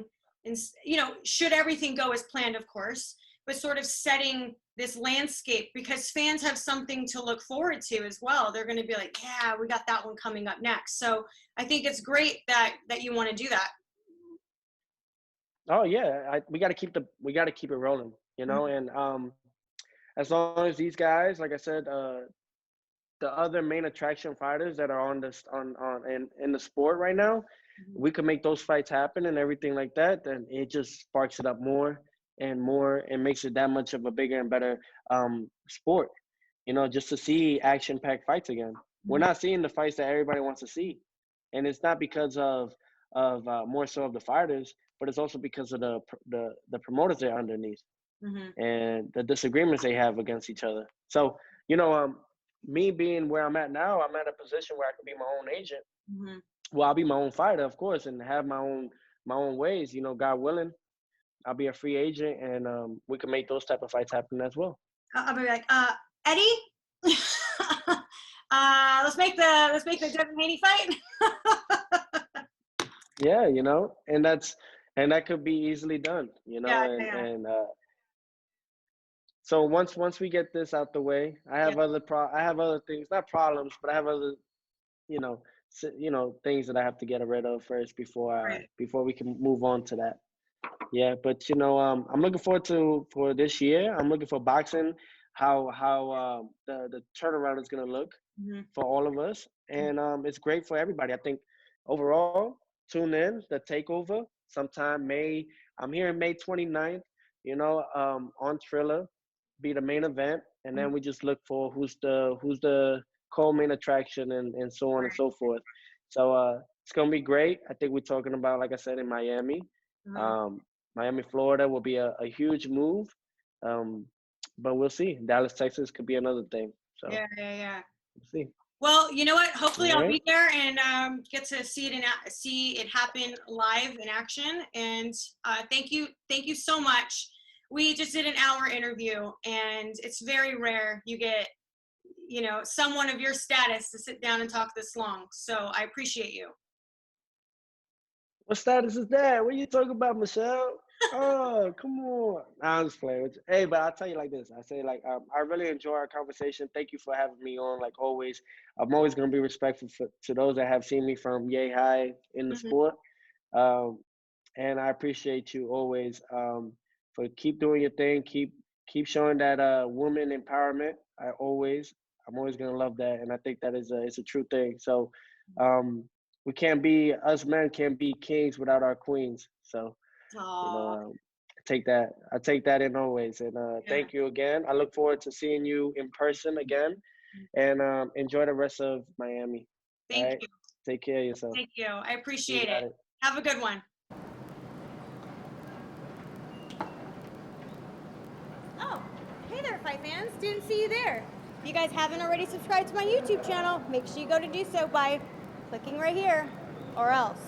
should everything go as planned, of course, but sort of setting this landscape because fans have something to look forward to as well. They're going to be like, yeah, we got that one coming up next. So I think it's great that you want to do that. Oh yeah, we got to keep it rolling, and as long as these guys, like I said, the other main attraction fighters that are on this in the sport right now, we can make those fights happen and everything like that, then it just sparks it up more and more and makes it that much of a bigger and better sport. Just to see action-packed fights again. We're not seeing the fights that everybody wants to see, and it's not because of more so of the fighters, but it's also because of the promoters they're underneath and the disagreements they have against each other. So me being where I'm at now, I'm at a position where I can be my own agent. Well, I'll be my own fighter, of course, and have my own ways. God willing, I'll be a free agent, and we can make those type of fights happen as well. I'll be like, Eddie, let's make the Devin Haney fight. Yeah, and that could be easily done. Yeah. And so once we get this out the way, I have other things, not problems, but I have other you know things that I have to get rid of first before we can move on to that. Yeah, but I'm looking forward for this year. I'm looking for boxing, how the turnaround is gonna look for all of us, and it's great for everybody. I think overall, tune in the takeover sometime May. I'm here May 29th. On Triller, be the main event, and then we just look for who's the co-main attraction and so on and so forth. So it's gonna be great. I think we're talking about, like I said, in Miami. Miami, Florida will be a huge move. But we'll see. Dallas, Texas could be another thing. So Yeah. we'll see. Well, you know what? Hopefully, All I'll right. be there and get to see it happen live in action. And thank you so much. We just did an hour interview, and it's very rare you get someone of your status to sit down and talk this long. So I appreciate you. What status is that? What are you talking about, Michelle? Oh, come on. Nah, I'm just playing with you. Hey, but I'll tell you like this. I say I really enjoy our conversation. Thank you for having me on, like always. I'm always gonna be respectful to those that have seen me from yay high in the sport. And I appreciate you always for keep doing your thing. Keep showing that woman empowerment. I'm always gonna love that, and I think that it's a true thing. So us men can't be kings without our queens. So Aww. take that. I take that in always. And Yeah. thank you again. I look forward to seeing you in person again. And enjoy the rest of Miami. All Thank right. you. Take care of yourself. Thank you. I You appreciate got it. it. Have a good one. Oh, hey there, fight fans. Didn't see you there. If you guys haven't already subscribed to my YouTube channel, make sure you go to do so by clicking right here, or else.